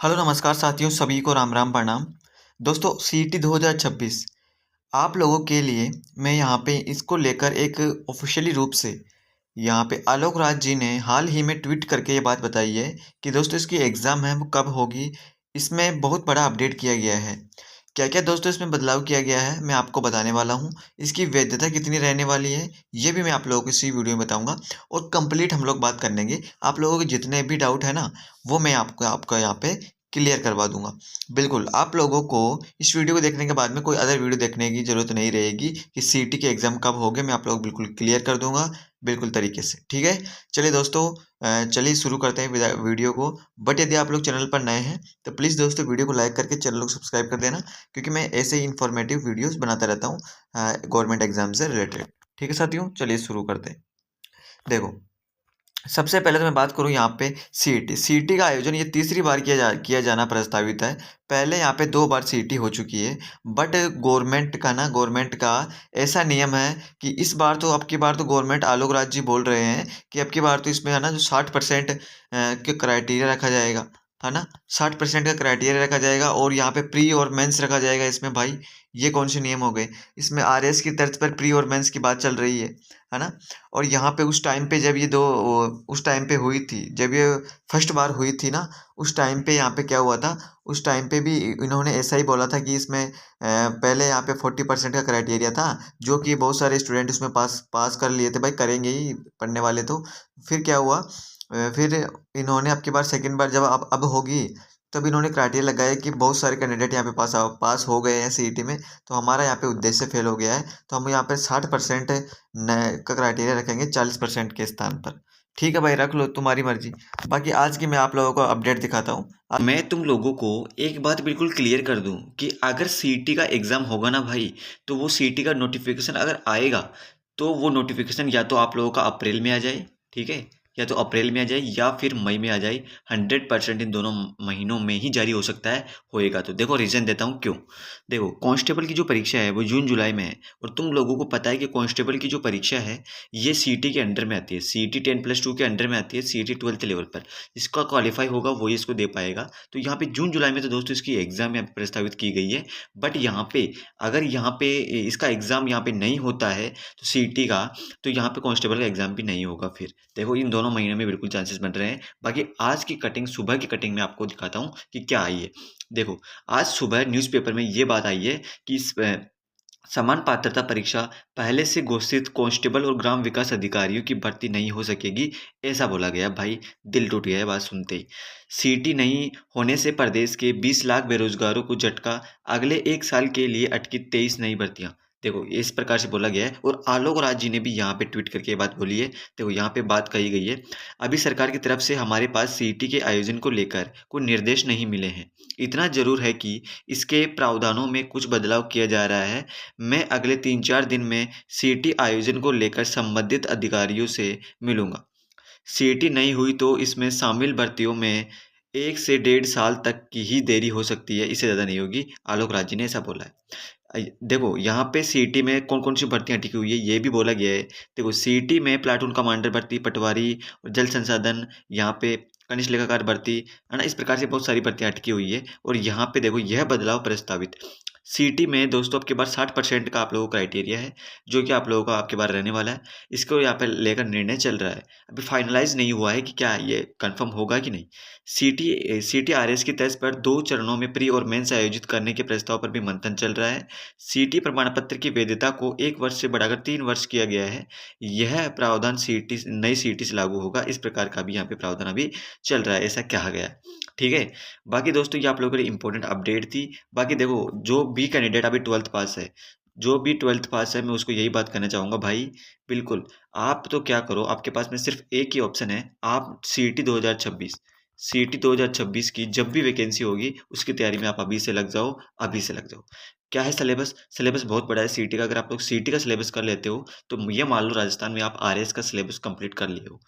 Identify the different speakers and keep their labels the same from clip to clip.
Speaker 1: Hello नमस्कार साथियों, सभी को राम राम प्रणाम। दोस्तों सीईटी 2026 आप लोगों के लिए मैं यहाँ पे इसको लेकर एक ऑफिशियली रूप से यहाँ पे आलोक राज जी ने हाल ही में ट्वीट करके ये बात बताई है कि दोस्तों इसकी एग्ज़ाम है वो कब होगी। इसमें बहुत बड़ा अपडेट किया गया है। क्या क्या दोस्तों इसमें बदलाव किया गया है मैं आपको बताने वाला हूँ। इसकी वैधता कितनी रहने वाली है ये भी मैं आप लोगों को इसी वीडियो में बताऊंगा। और कंप्लीट हम लोग बात कर लेंगे। आप लोगों के जितने भी डाउट है ना वो मैं आपको आपका यहाँ पे क्लियर करवा दूंगा। बिल्कुल आप लोगों को इस वीडियो को देखने के बाद में कोई अदर वीडियो देखने की ज़रूरत नहीं रहेगी कि सीईटी के एग्ज़ाम कब होंगे। मैं आप लोग बिल्कुल क्लियर कर दूंगा बिल्कुल तरीके से। ठीक है, चलिए दोस्तों, चलिए शुरू करते हैं वीडियो को। बट यदि आप लोग चैनल पर नए हैं तो प्लीज़ दोस्तों वीडियो को लाइक करके चैनल को सब्सक्राइब कर देना, क्योंकि मैं ऐसे ही इन्फॉर्मेटिव वीडियोस बनाता रहता हूँ गवर्नमेंट एग्जाम से रिलेटेड। ठीक है साथियों, चलिए शुरू करते हैं। देखो, सबसे पहले तो मैं बात करूं यहाँ पे सीईटी। सीईटी का आयोजन ये तीसरी बार किया जाना प्रस्तावित है। पहले यहाँ पे 2 बार सीईटी हो चुकी है। बट गवर्नमेंट का ऐसा नियम है कि इस बार तो अब की बार तो गवर्नमेंट आलोक राज जी बोल रहे हैं कि अब की बार तो इसमें है ना जो 60% के क्राइटेरिया रखा जाएगा, है ना। 60% का क्राइटेरिया रखा जाएगा और यहाँ पे प्री और मेंस रखा जाएगा इसमें। भाई ये कौन से नियम हो गए? इसमें आरएस की तर्ज पर प्री और मेंस की बात चल रही है ना। और यहाँ पे उस टाइम पे जब ये उस टाइम पे हुई थी, जब ये फर्स्ट बार हुई थी ना, उस टाइम पे यहाँ पे क्या हुआ था, उस टाइम पे भी इन्होंने ऐसा ही बोला था कि इसमें पहले यहाँ पे 40% का क्राइटेरिया था, जो कि बहुत सारे स्टूडेंट उसमें पास पास कर लिए थे। भाई करेंगे ही पढ़ने वाले तो। फिर क्या हुआ, फिर इन्होंने अब की बार सेकंड बार जब अब होगी, तब इन्होंने क्राइटेरिया लगाया कि बहुत सारे कैंडिडेट यहाँ पे पास हो गए हैं सीईटी में, तो हमारा यहाँ पे उद्देश्य फेल हो गया है, तो हम यहाँ पे 60% का क्राइटेरिया रखेंगे 40% के स्थान पर। ठीक है भाई, रख लो, तुम्हारी मर्जी। बाकी आज की मैं आप लोगों को अपडेट दिखाता हूँ।
Speaker 2: मैं तुम लोगों को एक बात बिल्कुल क्लियर कर दूं कि अगर सीईटी का एग्ज़ाम होगा ना भाई, तो वो सीईटी का नोटिफिकेशन अगर आएगा, तो वो नोटिफिकेशन या तो आप लोगों का अप्रैल में आ जाए, ठीक है, या तो अप्रैल में आ जाए या फिर मई में आ जाए। 100% इन दोनों महीनों में ही जारी हो सकता है। होएगा तो देखो, रीज़न देता हूँ क्यों। देखो, कांस्टेबल की जो परीक्षा है वो जून जुलाई में है, और तुम लोगों को पता है कि कांस्टेबल की जो परीक्षा है ये सीईटी के अंडर में आती है। सीईटी 10+2 के अंडर में आती है, सीईटी 12th लेवल पर। जिसका क्वालिफाई होगा वही इसको दे पाएगा। तो यहाँ पे जून जुलाई में तो दोस्तों इसकी एग्ज़ाम यहाँ पे प्रस्तावित की गई है। बट यहाँ पे अगर यहाँ पे इसका एग्ज़ाम यहाँ पे नहीं होता है तो सीईटी का, तो यहाँ पे कांस्टेबल का एग्ज़ाम भी नहीं होगा। फिर देखो, इन दोनों महीनों में बिल्कुल चांसेस बन रहे हैं। बाकी आज की कटिंग, सुबह की कटिंग में आपको दिखाता हूँ कि क्या आई है। देखो, आज सुबह न्यूज़पेपर में ये बात आई है कि समान पात्रता परीक्षा पहले से घोषित कांस्टेबल और ग्राम विकास अधिकारियों की भर्ती नहीं हो सकेगी, ऐसा बोला गया। भाई दिल टूट गया है बात सुनते ही। सीटी नहीं होने से प्रदेश के 20 लाख बेरोजगारों को झटका, अगले 1 साल के लिए अटकी 23 नई भर्तियां। देखो, इस प्रकार से बोला गया है, और आलोक राज जी ने भी यहाँ पे ट्वीट करके ये बात बोली है। देखो, यहाँ पे बात कही गई है, अभी सरकार की तरफ से हमारे पास सीटी के आयोजन को लेकर कोई निर्देश नहीं मिले हैं। इतना जरूर है कि इसके प्रावधानों में कुछ बदलाव किया जा रहा है। मैं अगले 3-4 दिन में सीईटी आयोजन को लेकर संबंधित अधिकारियों से मिलूंगा। सीईटी नहीं हुई तो इसमें शामिल भर्तियों में 1 से 1.5 साल तक की ही देरी हो सकती है, इससे ज़्यादा नहीं होगी। आलोक राज जी ने ऐसा बोला है। देखो, यहाँ पे सीईटी में कौन कौन सी भर्तियाँ टिकी हुई है ये भी बोला गया है। देखो, सीईटी में प्लाटून कमांडर भर्ती, पटवारी और जल संसाधन, यहाँ पे कनिष्ठ लेखाकार भर्ती, है ना। इस प्रकार से बहुत सारी भर्तियाँ अटकी हुई है। और यहाँ पे देखो, यह बदलाव प्रस्तावित सीईटी में दोस्तों आपके पास 60% का आप लोगों को क्राइटेरिया है, जो कि आप लोगों का आपके बार रहने वाला है। इसको यहाँ पे लेकर निर्णय चल रहा है। अभी फाइनलाइज नहीं हुआ है कि क्या ये कंफर्म होगा कि नहीं। सीटी आरएस की तर्ज पर 2 चरणों में प्री और मेंस आयोजित करने के प्रस्ताव पर भी मंथन चल रहा है। सीटी प्रमाण पत्र की वैधता को 1 वर्ष से बढ़ाकर 3 वर्ष किया गया है। यह प्रावधान सीटी नई सीटी से लागू होगा। इस प्रकार का भी यहाँ पे प्रावधान अभी चल रहा है, ऐसा कहा गया है। ठीक है। बाकी दोस्तों, ये आप लोगों के लिए इंपॉर्टेंट अपडेट थी। बाकी देखो, जो भी कैंडिडेट अभी 12th पास है, जो भी 12th पास है, मैं उसको यही बात कहना चाहूँगा भाई, बिल्कुल आप तो क्या करो, आपके पास में सिर्फ एक ही ऑप्शन है। आप सीईटी 2026 की जब भी वैकेंसी होगी उसकी तैयारी में आप अभी से लग जाओ, अभी से लग जाओ। क्या है सिलेबस? सिलेबस बहुत बड़ा है सीईटी का। अगर आप लोग सीईटी का सिलेबस कर लेते हो तो ये मान लो राजस्थान में आप आरएस का सिलेबस कंप्लीट कर लिए हो।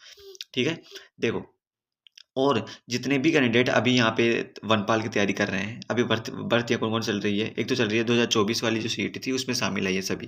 Speaker 2: ठीक है। देखो, और जितने भी कैंडिडेट अभी यहाँ पे वनपाल की तैयारी कर रहे हैं, अभी भर्तियाँ कौन-कौन चल रही है? एक तो चल रही है 2024 वाली जो सीईटी थी उसमें शामिल है ये सभी,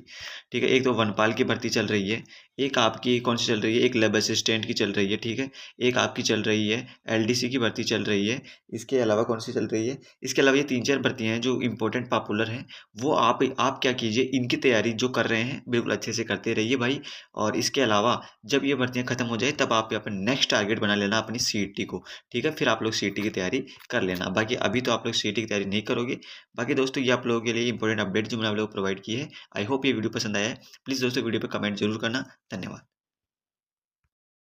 Speaker 2: ठीक है? एक तो वनपाल की भर्ती चल रही है, एक आपकी कौन-सी चल रही है? एक लैब असिस्टेंट की चल रही है, ठीक है? एक आपकी चल रही है एलडीसी की भर्ती चल रही है, इसके अलावा कौन-सी चल रही है? इसके अलावा ये 3-4 भर्तियाँ हैं जो इम्पोर्टेंट पॉपुलर हैं, वो आप क्या कीजिए, इनकी तैयारी जो कर रहे हैं बिल्कुल अच्छे से करते रहिए भाई। और इसके अलावा जब ये भर्तियाँ खत्म हो जाए तब आप अपना नेक्स्ट टारगेट बना लेना अपनी सीईटी को, ठीक है? फिर आप लोग सीईटी की तैयारी कर लेना। बाकी अभी तो आप लोग सीईटी की तैयारी नहीं करोगे। बाकी दोस्तों ये आप लोगों के लिए इंपॉर्टेंट अपडेट जो मैंने आप लोगों को प्रोवाइड की है। आई होप ये वीडियो पसंद आया है। प्लीज़ दोस्तों वीडियो पे कमेंट ज़रूर करना। धन्यवाद।